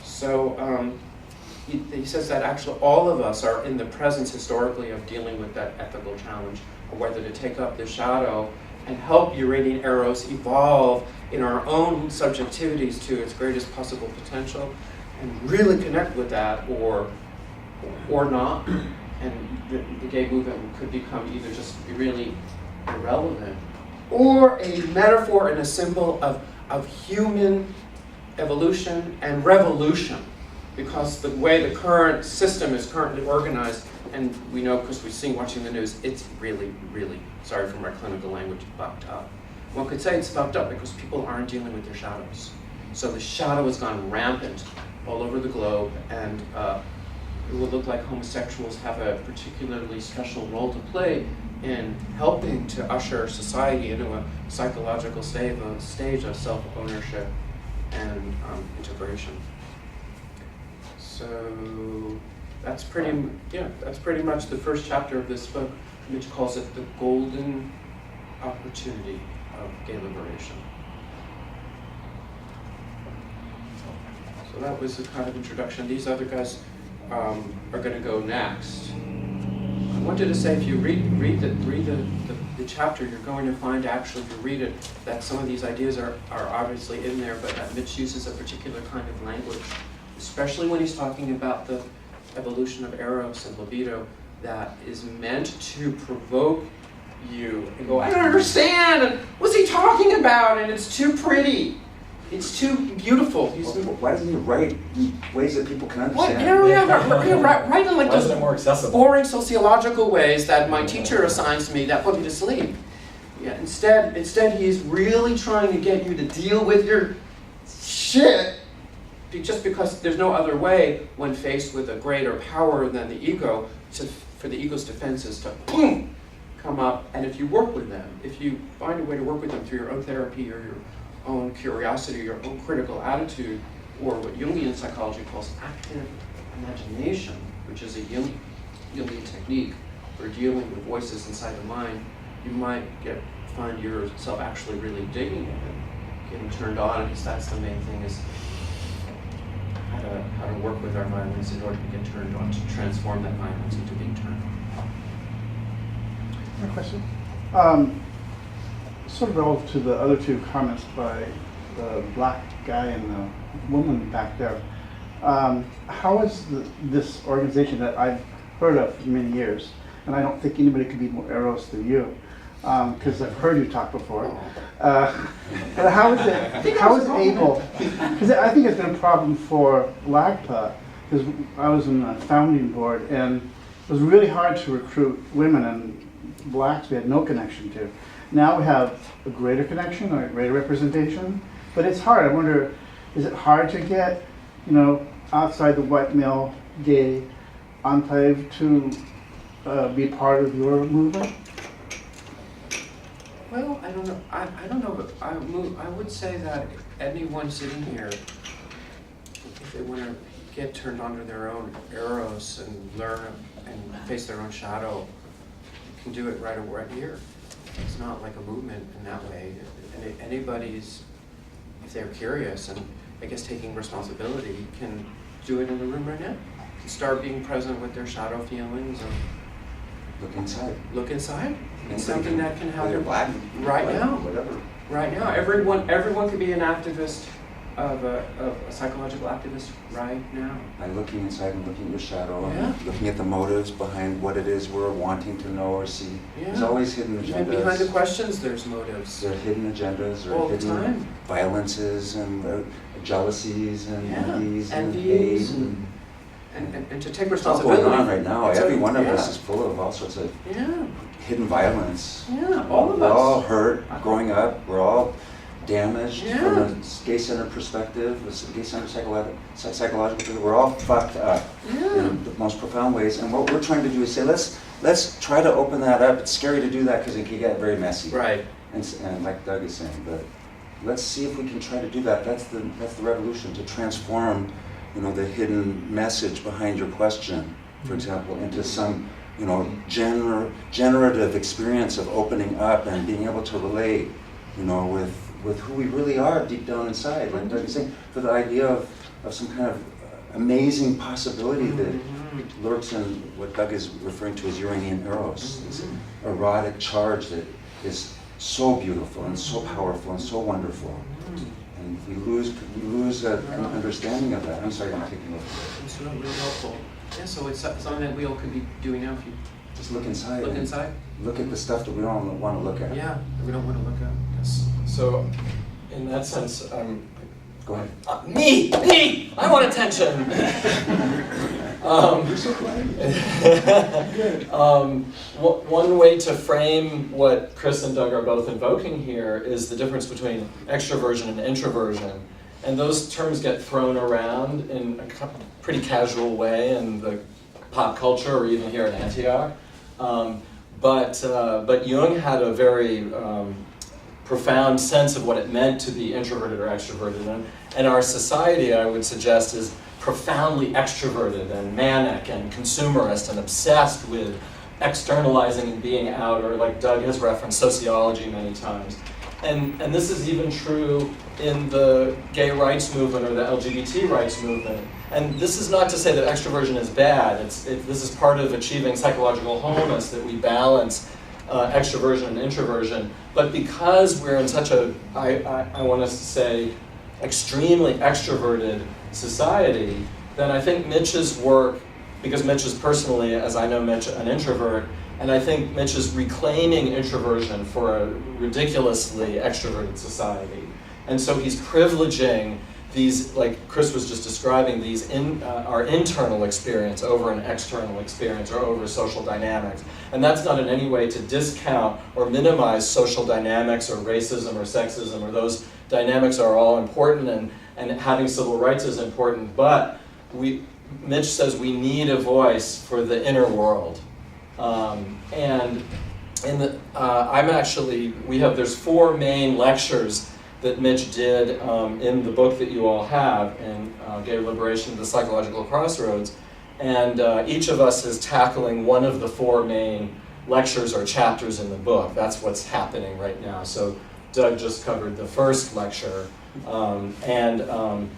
So he says that actually all of us are in the presence historically of dealing with that ethical challenge, or whether to take up the shadow and help Uranian Eros evolve in our own subjectivities to its greatest possible potential, and really connect with that, or not. And the gay movement could become either just really irrelevant, or a metaphor and a symbol of human evolution and revolution, because the way the current system is currently organized, and we know because we've seen watching the news, it's really, really, sorry for my clinical language, fucked up. One could say it's fucked up because people aren't dealing with their shadows. So the shadow has gone rampant all over the globe, and it would look like homosexuals have a particularly special role to play in helping to usher society into a psychological stage of self-ownership and integration. So that's pretty much the first chapter of this book. Mitch calls it the golden opportunity of gay liberation. So that was the kind of introduction. These other guys are going to go next. I wanted to say, if you read the chapter, you're going to find, actually, if you read it, that some of these ideas are obviously in there, but that Mitch uses a particular kind of language, especially when he's talking about the evolution of eros and libido, that is meant to provoke you and go, I don't understand, and what's he talking about, and it's too pretty. It's too beautiful. Why doesn't he write in ways that people can understand? Write in like those boring sociological ways that my teacher assigns to me that put me to sleep. Yeah, instead he's really trying to get you to deal with your shit, just because there's no other way when faced with a greater power than the ego, for the ego's defenses to boom, come up. And if you work with them, if you find a way to work with them through your own therapy or your own curiosity, your own critical attitude, or what Jungian psychology calls active imagination, which is a Jungian technique for dealing with voices inside the mind, you might find yourself actually really digging it and getting turned on, because that's the main thing, is how to work with our violence in order to get turned on, to transform that violence into being turned on. Another question? Sort of relative to the other two comments by the black guy and the woman back there. How is this organization that I've heard of for many years, and I don't think anybody could be more eros than you, because I've heard you talk before. But how is it able, because I think it's been a problem for LAGPA, because I was in the founding board, and it was really hard to recruit women, and blacks we had no connection to. Now we have a greater connection or a greater representation, but it's hard. I wonder, is it hard to get, outside the white male gay enclave to be part of your movement? Well, I don't know. I don't know, but I would say that anyone sitting here, if they want to get turned on to their own eros and learn and face their own shadow, can do it right here. It's not like a movement in that way. Anybody's, if they're curious and I guess taking responsibility, can do it in the room right now. Can start being present with their shadow feelings and Look inside. It's something that can happen black, right now. Whatever. Right now, everyone could be an activist, of a psychological activist right now. By looking inside and looking at your shadow, Yeah. and looking at the motives behind what it is we're wanting to know or see. Yeah. There's always hidden agendas. And behind the questions, there's motives. There are hidden agendas, or All the hidden time. violences and jealousies and envies and Envies hate. And to take It's all responsibility. going on right now. It's Every one of yeah. us is full of all sorts of Yeah. hidden violence. Yeah, all of We're us. all hurt growing up. We're all damaged Yeah. from a gay-centered perspective, a gay-centered psychological. We're all fucked up Yeah. in the most profound ways. And what we're trying to do is say, let's try to open that up. It's scary to do that because it can get very messy. Right. And like Doug is saying, but let's see if we can try to do that. That's the revolution, to transform, the hidden message behind your question, for example, into some, generative experience of opening up and being able to relate, with who we really are deep down inside. Like Doug is saying, for the idea of some kind of amazing possibility that lurks in what Doug is referring to as Uranian eros, this erotic charge that is so beautiful and so powerful and so wonderful. And we lose an understanding of that. I'm sorry, I'm taking over. It's really helpful. Yeah, so it's something that we all could be doing now if you Just look inside. look inside. Look at the stuff that we don't want to look at. Yeah, that we don't want to look at. Yes. So, in that sense, Go ahead. me! I want attention! You're so quiet. One way to frame what Chris and Doug are both invoking here is the difference between extroversion and introversion. And those terms get thrown around in a pretty casual way in the pop culture or even here at Antioch. But Jung had a very profound sense of what it meant to be introverted or extroverted. And our society, I would suggest, is profoundly extroverted and manic and consumerist and obsessed with externalizing and being out, or like Doug has referenced sociology many times. And this is even true in the gay rights movement or the LGBT rights movement. And this is not to say that extroversion is bad. This is part of achieving psychological wholeness, that we balance extroversion and introversion. But because we're in such a, I want us to say, extremely extroverted society, then I think Mitch's work, because Mitch is personally, as I know Mitch, an introvert, and I think Mitch is reclaiming introversion for a ridiculously extroverted society. And so he's privileging these, like Chris was just describing, these our internal experience over an external experience or over social dynamics. And that's not in any way to discount or minimize social dynamics or racism or sexism, or those dynamics are all important, and having civil rights is important, but Mitch says we need a voice for the inner world. And in the, there's 4 main lectures that Mitch did in the book that you all have, in Gay Liberation, the Psychological Crossroads, and each of us is tackling one of the 4 main lectures or chapters in the book. That's what's happening right now. So Doug just covered the first lecture, and I'm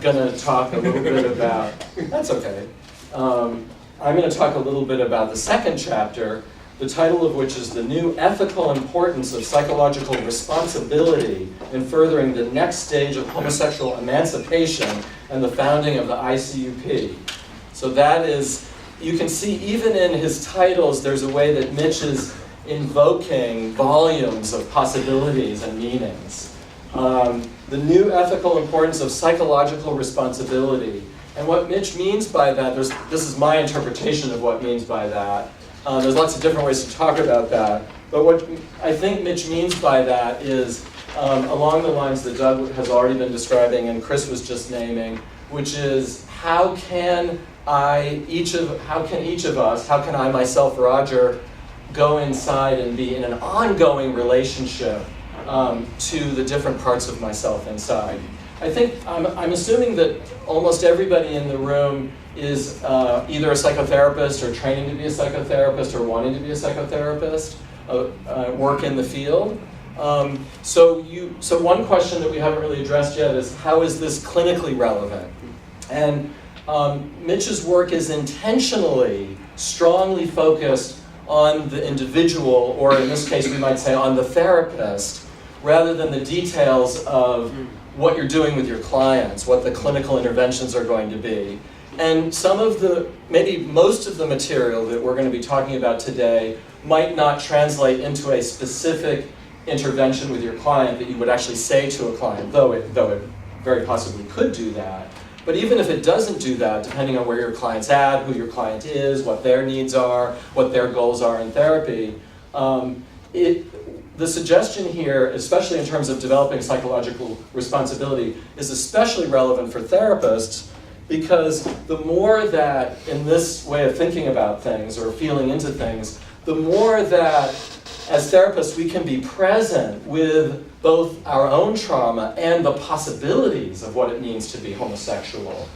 going to talk a little bit about, that's okay. I'm going to talk a little bit about the second chapter, the title of which is The New Ethical Importance of Psychological Responsibility in Furthering the Next Stage of Homosexual Emancipation and the Founding of the ICUP. So that is, you can see even in his titles, there's a way that Mitch is invoking volumes of possibilities and meanings. The new ethical importance of psychological responsibility. And what Mitch means by that, this is my interpretation of what it means by that. There's lots of different ways to talk about that. But what I think Mitch means by that is along the lines that Doug has already been describing and Chris was just naming, which is how can each of us, how can I myself, Roger, go inside and be in an ongoing relationship to the different parts of myself inside. I think, I'm assuming that almost everybody in the room is either a psychotherapist or training to be a psychotherapist or wanting to be a psychotherapist, work in the field. So one question that we haven't really addressed yet is, how is this clinically relevant? And Mitch's work is intentionally, strongly focused on the individual, or in this case we might say on the therapist, rather than the details of what you're doing with your clients, what the clinical interventions are going to be. And maybe most of the material that we're going to be talking about today might not translate into a specific intervention with your client that you would actually say to a client, though it very possibly could do that. But even if it doesn't do that, depending on where your client's at, who your client is, what their needs are, what their goals are in therapy, the suggestion here, especially in terms of developing psychological responsibility, is especially relevant for therapists, because the more that, in this way of thinking about things or feeling into things, the more that as therapists we can be present with both our own trauma and the possibilities of what it means to be homosexual.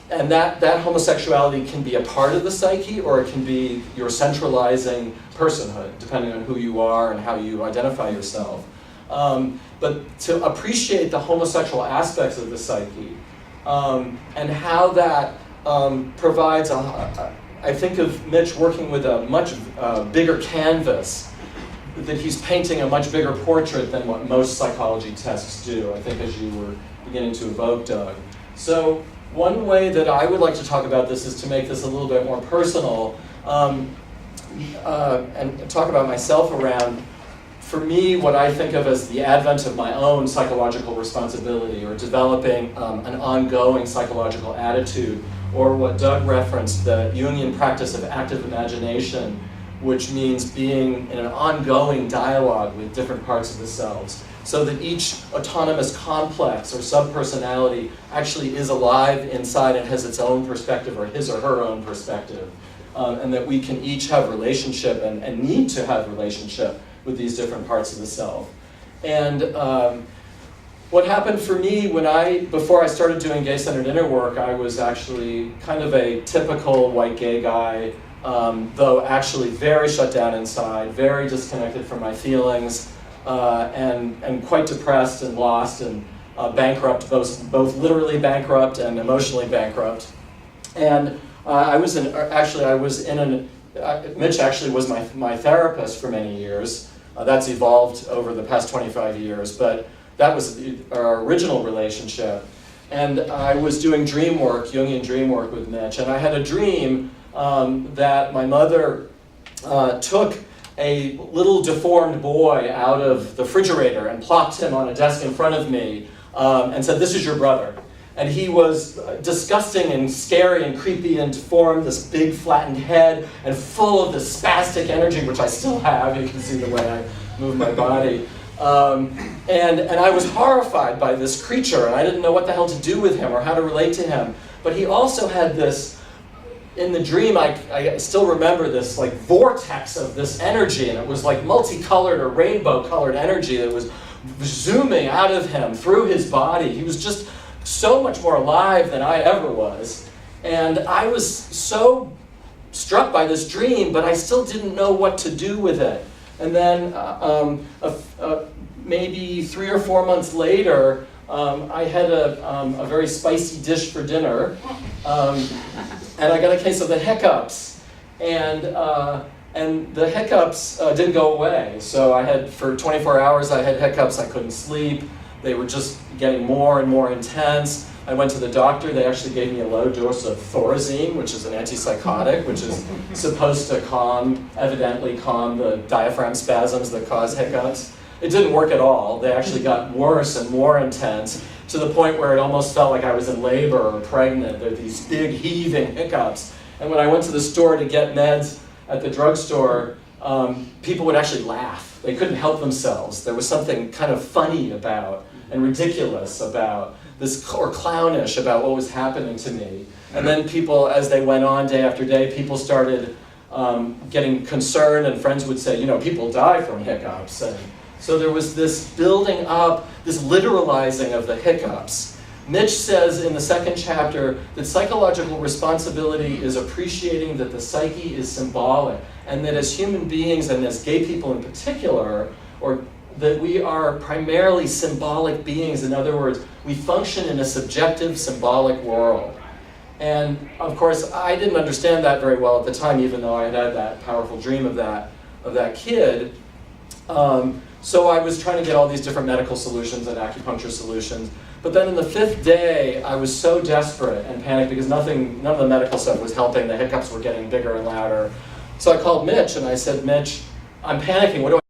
And that homosexuality can be a part of the psyche, or it can be your centralizing personhood, depending on who you are and how you identify yourself. but to appreciate the homosexual aspects of the psyche, and how that provides I think of Mitch working with a much bigger canvas, that he's painting a much bigger portrait than what most psychology tests do, I think, as you were beginning to evoke, Doug. So one way that I would like to talk about this is to make this a little bit more personal, and talk about myself around, for me, what I think of as the advent of my own psychological responsibility, or developing an ongoing psychological attitude, or what Doug referenced, the Jungian practice of active imagination, which means being in an ongoing dialogue with different parts of the selves, so that each autonomous complex or subpersonality actually is alive inside and has its own perspective, or his or her own perspective, and that we can each have relationship and need to have relationship with these different parts of the self. And what happened for me before I started doing gay-centered inner work, I was actually kind of a typical white gay guy, though actually very shut down inside, very disconnected from my feelings, and quite depressed and lost and bankrupt, both literally bankrupt and emotionally bankrupt. And Mitch actually was my therapist for many years. That's evolved over the past 25 years, but that was our original relationship. And I was doing dream work, Jungian dream work with Mitch, and I had a dream that my mother took a little deformed boy out of the refrigerator and plopped him on a desk in front of me, and said, "This is your brother." And he was disgusting and scary and creepy and deformed, this big flattened head, and full of this spastic energy, which I still have. You can see the way I move my body. And I was horrified by this creature, and I didn't know what the hell to do with him or how to relate to him. But he also had this, in the dream, I still remember this like vortex of this energy, and it was like multicolored or rainbow-colored energy that was zooming out of him through his body. He was just so much more alive than I ever was. And I was so struck by this dream, but I still didn't know what to do with it. And then maybe 3 or 4 months later, I had a very spicy dish for dinner, and I got a case of the hiccups. And the hiccups didn't go away. So for 24 hours, I had hiccups. I couldn't sleep. They were just getting more and more intense. I went to the doctor. They actually gave me a low dose of Thorazine, which is an antipsychotic, which is supposed to evidently calm the diaphragm spasms that cause hiccups. It didn't work at all. They actually got worse and more intense, to the point where it almost felt like I was in labor or pregnant. There were these big heaving hiccups. And when I went to the store to get meds at the drugstore, people would actually laugh. They couldn't help themselves. There was something kind of funny about and ridiculous about this, or clownish about what was happening to me. And then people, as they went on day after day, people started getting concerned, and friends would say, people die from hiccups. And so there was this building up, this literalizing of the hiccups. Mitch says in the second chapter that psychological responsibility is appreciating that the psyche is symbolic, and that as human beings, and as gay people in particular, or that we are primarily symbolic beings. In other words, we function in a subjective, symbolic world. And of course, I didn't understand that very well at the time, even though I had had that powerful dream of that kid. So I was trying to get all these different medical solutions and acupuncture solutions. But then in the 5th day, I was so desperate and panicked because none of the medical stuff was helping. The hiccups were getting bigger and louder. So I called Mitch and I said, "Mitch, I'm panicking. What do